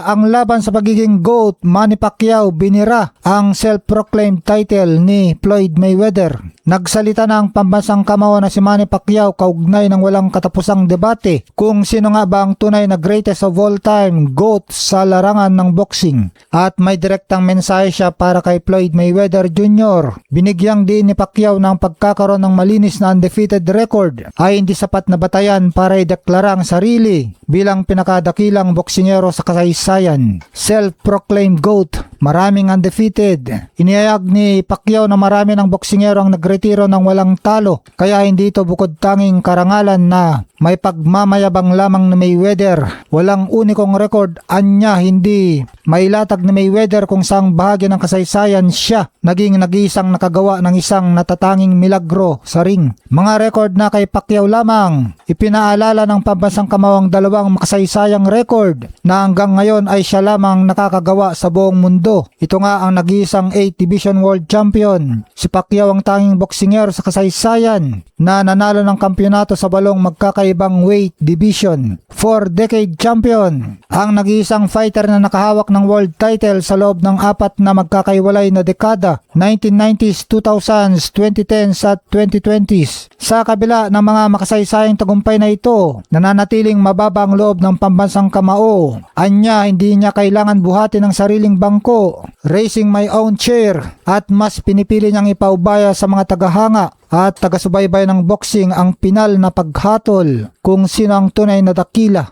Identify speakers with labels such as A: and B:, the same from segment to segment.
A: Ang laban sa pagiging GOAT, Manny Pacquiao binira ang self-proclaimed title ni Floyd Mayweather. Nagsalita na ang pambansang kamao na si Manny Pacquiao kaugnay ng walang katapusang debate kung sino nga ba ang tunay na greatest of all time GOAT sa larangan ng boxing. At may direktang mensahe siya para kay Floyd Mayweather Jr. Binigyang din ni Pacquiao ng pagkakaroon ng malinis na undefeated record ay hindi sapat na batayan para ideklara ang sarili bilang pinakadakilang boksingero sa kasaysayan. Self-proclaimed GOAT, maraming undefeated. Inihayag ni Pacquiao na marami ng boksingero ang nagretiro ng walang talo, kaya hindi ito bukod tanging karangalan na may pagmamayabang lamang ni Mayweather. Walang unikong record anya, hindi mailatag ni Mayweather kung saang bahagi ng kasaysayan siya naging nag-iisang nakagawa ng isang natatanging milagro sa ring. Mga record na kay Pacquiao lamang. Ipinaalala ng pambansang kamao ang dalawang makasaysayang record na hanggang ngayon ay siya lamang nakakagawa sa buong mundo. Ito nga ang nag-iisang 8 Division World Champion. Si Pacquiao ang tanging boksingero sa kasaysayan na nanalo ng kampyonato sa 8 magkakaibang weight division. 4-decade champion. Ang nag-iisang fighter na nakahawak ng world title sa loob ng 4 na magkakaiwalay na dekada, 1990s, 2000s, 2010s at 2020s. Sa kabila ng mga makasaysayang tagumpay na ito, nananatiling mababa ang loob ng pambansang kamao. Anya, hindi niya kailangan buhatin ang sariling bangko, raising my own chair, at mas pinipili niyang ipaubaya sa mga tagahanga at taga-subaybay ng boxing ang pinal na paghatol kung sino ang tunay na dakila.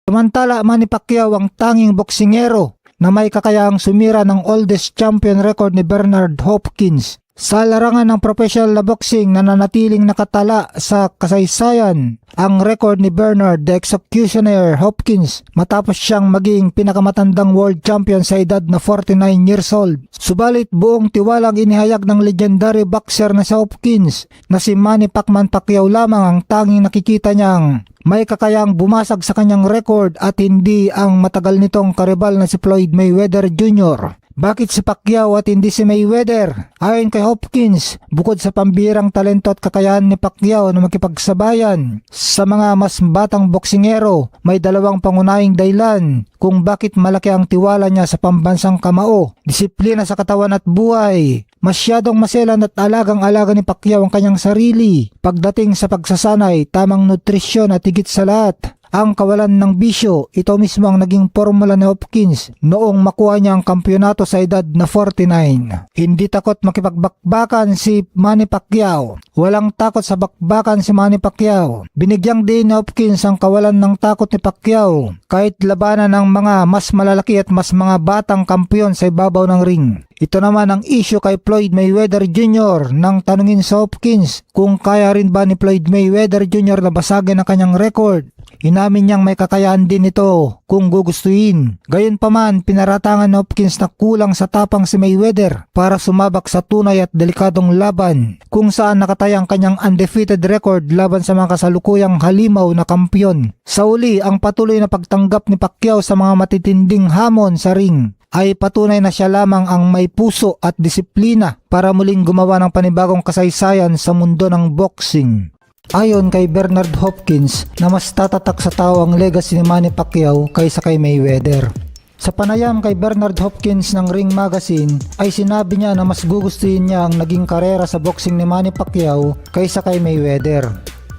A: Samantala, Manny Pacquiao ang tanging boksingero na may kakayahang sumira ng oldest champion record ni Bernard Hopkins. Sa larangan ng professional na boxing, nananatiling nakatala sa kasaysayan ang record ni Bernard the Executioner Hopkins matapos siyang maging pinakamatandang world champion sa edad na 49 years old. Subalit buong tiwalang inihayag ng legendary boxer na si Hopkins na si Manny Pacquiao lamang ang tanging nakikita niyang may kakayang bumasag sa kanyang record at hindi ang matagal nitong karibal na si Floyd Mayweather Jr. Bakit si Pacquiao at hindi si Mayweather? Ayon kay Hopkins, bukod sa pambihirang talento at kakayahan ni Pacquiao na makipagsabayan sa mga mas batang boksingero, may dalawang pangunahing dahilan kung bakit malaki ang tiwala niya sa pambansang kamao. Disiplina sa katawan at buhay. Masyadong maselan at alagang-alaga ni Pacquiao ang kanyang sarili. Pagdating sa pagsasanay, tamang nutrisyon at higit sa lahat, ang kawalan ng bisyo. Ito mismo ang naging formula ni Hopkins noong makuha niya ang kampyonato sa edad na 49. Hindi takot makipagbakbakan si Manny Pacquiao. Walang takot sa bakbakan si Manny Pacquiao. Binigyang din ni Hopkins ang kawalan ng takot ni Pacquiao kahit labanan ng mga mas malalaki at mas mga batang kampyon sa ibabaw ng ring. Ito naman ang issue kay Floyd Mayweather Jr. nang tanungin sa Hopkins kung kaya rin ba ni Floyd Mayweather Jr. na basagin ang kanyang record. Inamin niyang may kakayahan din ito kung gugustuhin. Gayunpaman, pinaratangan ni Hopkins na kulang sa tapang si Mayweather para sumabak sa tunay at delikadong laban kung saan nakataya ang kanyang undefeated record laban sa mga kasalukuyang halimaw na kampyon. Sa uli, ang patuloy na pagtanggap ni Pacquiao sa mga matitinding hamon sa ring ay patunay na siya lamang ang may puso at disiplina para muling gumawa ng panibagong kasaysayan sa mundo ng boxing. Ayon kay Bernard Hopkins na mas tatatak sa tao ang legacy ni Manny Pacquiao kaysa kay Mayweather. Sa panayam kay Bernard Hopkins ng Ring Magazine ay sinabi niya na mas gugustuhin niya ang naging karera sa boxing ni Manny Pacquiao kaysa kay Mayweather.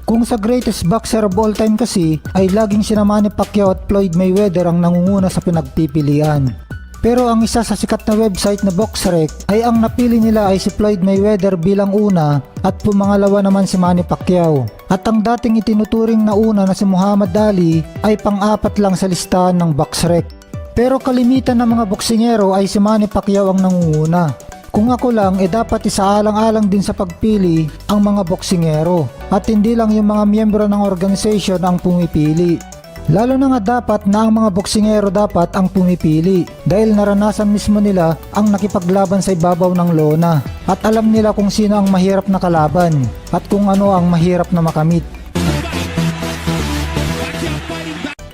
A: Kung sa greatest boxer of all time kasi ay laging sina Manny Pacquiao at Floyd Mayweather ang nangunguna sa pinagpipilian. Pero ang isa sa sikat na website na BoxRec ay ang napili nila ay si Floyd Mayweather bilang una at pumangalawa naman si Manny Pacquiao. At ang dating itinuturing na una na si Muhammad Ali ay pang-apat lang sa listahan ng BoxRec. Pero kalimitan ng mga boksingero ay si Manny Pacquiao ang nangunguna. Kung ako lang, dapat isaalang-alang din sa pagpili ang mga boksingero at hindi lang yung mga miyembro ng organization ang pumipili. Lalo na nga dapat na ang mga boksingero dapat ang pumipili dahil naranasan mismo nila ang nakipaglaban sa ibabaw ng lona at alam nila kung sino ang mahirap na kalaban at kung ano ang mahirap na makamit.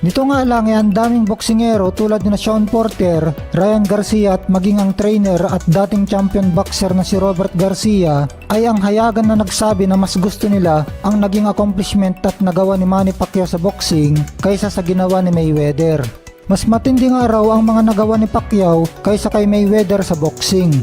A: Nito nga lang ay ang daming boksingero tulad ni Shawn Porter, Ryan Garcia at maging ang trainer at dating champion boxer na si Robert Garcia ay ang hayagan na nagsabi na mas gusto nila ang naging accomplishment at nagawa ni Manny Pacquiao sa boxing kaysa sa ginawa ni Mayweather. Mas matindi nga raw ang mga nagawa ni Pacquiao kaysa kay Mayweather sa boxing.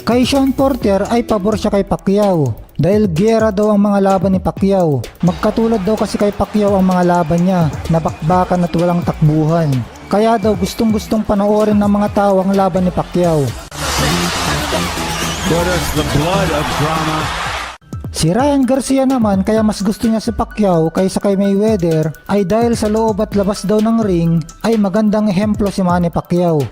A: Kay Sean Porter ay pabor siya kay Pacquiao dahil giyera daw ang mga laban ni Pacquiao. Magkatulad daw kasi kay Pacquiao ang mga laban niya na bakbakan at walang takbuhan. Kaya daw gustong-gustong panoorin ng mga tao ang laban ni Pacquiao.
B: The blood of drama.
A: Si Ryan Garcia naman kaya mas gusto niya si Pacquiao kaysa kay Mayweather ay dahil sa loob at labas daw ng ring ay magandang ehemplo si Manny Pacquiao.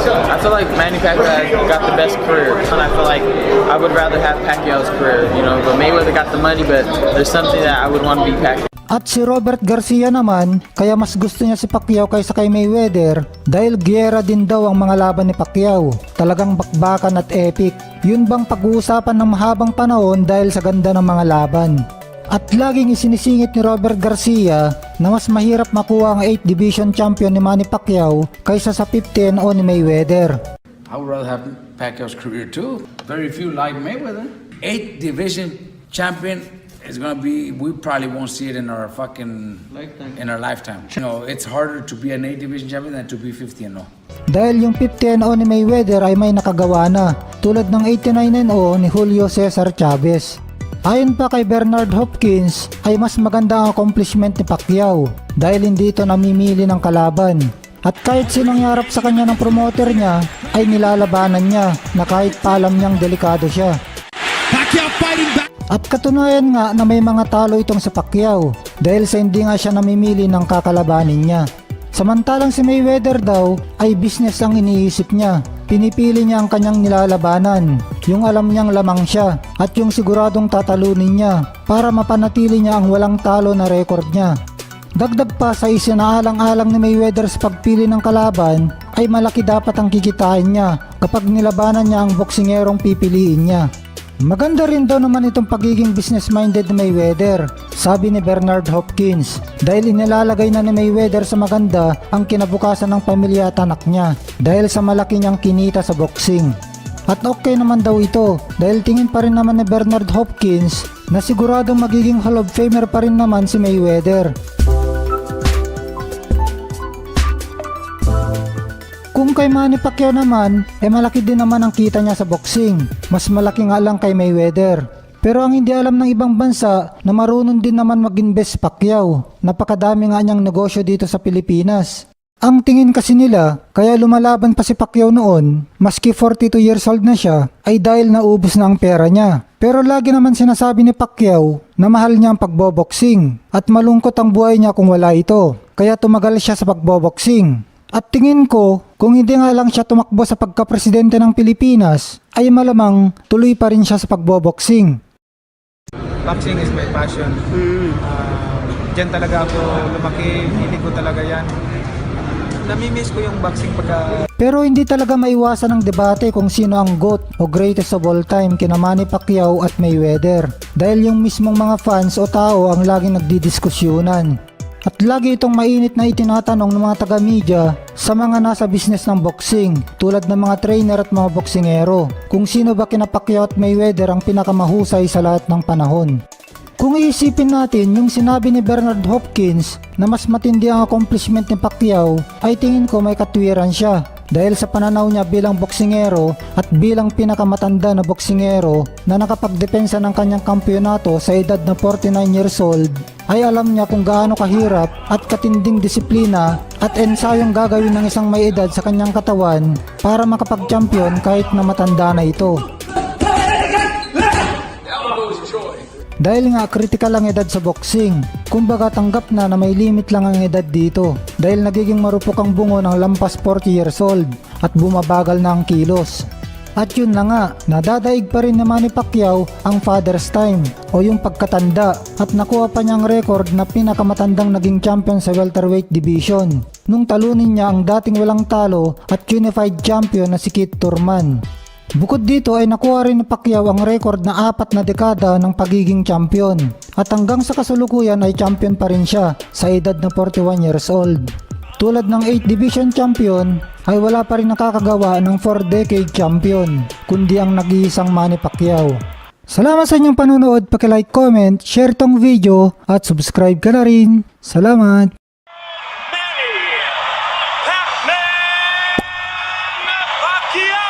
C: I feel like Manny Pacquiao got the best career, and I feel like I would rather have Pacquiao's career, but Mayweather got the money, but there's something that I would want to be Pacquiao.
A: At si Robert Garcia naman, kaya mas gusto niya si Pacquiao kaysa kay Mayweather dahil giyera din daw ang mga laban ni Pacquiao. Talagang bakbakan at epic. Yun bang pag-uusapan ng mahabang panahon dahil sa ganda ng mga laban. At laging isinisingit ni Robert Garcia na mas mahirap makuha ang 8 division champion ni Manny Pacquiao kaysa sa 15 o ni Mayweather.
D: I would rather have Pacquiao's career too. Very few like Mayweather. 8 division champion is gonna be. We probably won't see it in our lifetime. It's harder to be an 8 division champion than to be 50 and 0.
A: Dahil yung 15 o ni Mayweather ay may nakagawa na, tulad ng 89 o ni Julio Cesar Chavez. Ayon pa kay Bernard Hopkins ay mas maganda ang accomplishment ni Pacquiao dahil hindi ito namimili ng kalaban. At kahit sinong yarap sa kanya ng promoter niya ay nilalabanan niya na kahit palam niyang delikado siya.
B: Pacquiao fighting back.
A: At katunayan nga na may mga talo itong si Pacquiao dahil sa hindi nga siya namimili ng kakalabanin niya. Samantalang si Mayweather daw ay business ang iniisip niya. Pinipili niya ang kanyang nilalabanan, yung alam niyang lamang siya at yung siguradong tatalunin niya para mapanatili niya ang walang talo na record niya. Dagdag pa sa isinaalang-alang ni Mayweather sa pagpili ng kalaban ay malaki dapat ang kikitain niya kapag nilabanan niya ang boksingerong pipiliin niya. Maganda rin daw naman itong pagiging business-minded ni Mayweather, sabi ni Bernard Hopkins, dahil inilalagay na ni Mayweather sa maganda ang kinabukasan ng pamilya at anak niya dahil sa malaki niyang kinita sa boxing. At okay naman daw ito dahil tingin pa rin naman ni Bernard Hopkins na siguradong magiging Hall of Famer pa rin naman si Mayweather. Kung kay Manny Pacquiao naman, malaki din naman ang kita niya sa boxing. Mas malaki nga lang kay Mayweather. Pero ang hindi alam ng ibang bansa na marunong din naman mag-invest Pacquiao. Napakadami nga niyang negosyo dito sa Pilipinas. Ang tingin kasi nila, kaya lumalaban pa si Pacquiao noon, maski 42 years old na siya, ay dahil naubos na ang pera niya. Pero lagi naman sinasabi ni Pacquiao na mahal niya ang pagboboxing at malungkot ang buhay niya kung wala ito. Kaya tumagal siya sa pagboboxing. At tingin ko, kung hindi nga lang siya tumakbo sa pagka-presidente ng Pilipinas, ay malamang tuloy pa rin siya sa pagboboxing.
E: Boxing is my passion. Diyan talaga ako lumaki, hindi ko talaga yan. Namimiss ko yung boxing pagka...
A: Pero hindi talaga maiwasan ang debate kung sino ang GOAT o greatest of all time kina Manny Pacquiao at Mayweather. Dahil yung mismong mga fans o tao ang laging nagdidiskusyonan. At lagi itong mainit na itinatanong ng mga taga-media sa mga nasa business ng boxing tulad ng mga trainer at mga boksingero kung sino ba kina Pacquiao at Mayweather ang pinakamahusay sa lahat ng panahon. Kung iisipin natin yung sinabi ni Bernard Hopkins na mas matindi ang accomplishment ni Pacquiao ay tingin ko may katwiran siya dahil sa pananaw niya bilang boksingero at bilang pinakamatanda na boksingero na nakapagdepensa ng kanyang kampyonato sa edad na 49 years old ay alam niya kung gaano kahirap at katinding disiplina at ensayong gagawin ng isang may edad sa kanyang katawan para makapag-champion kahit na matanda na ito. Dahil nga kritikal ang edad sa boxing, kumbaga tanggap na may limit lang ang edad dito dahil nagiging marupok ang bungo ng lampas 40 years old at bumabagal na ang kilos. At yun na nga, nadadaig pa rin ni Manny Pacquiao ang father's time o yung pagkatanda at nakuha pa niyang record na pinakamatandang naging champion sa welterweight division nung talunin niya ang dating walang talo at unified champion na si Keith Thurman. Bukod dito ay nakuha rin ni Pacquiao ang record na 4 na dekada ng pagiging champion at hanggang sa kasulukuyan ay champion pa rin siya sa edad na 41 years old. Tulad ng 8 division champion ay wala pa rin nakakagawa ng 4-decade champion kundi ang nag-iisang Manny Pacquiao. Salamat sa inyong panunood, paki-like, comment, share tong video at subscribe ka na rin. Salamat!
B: Manny Pacquiao.
F: Pacquiao!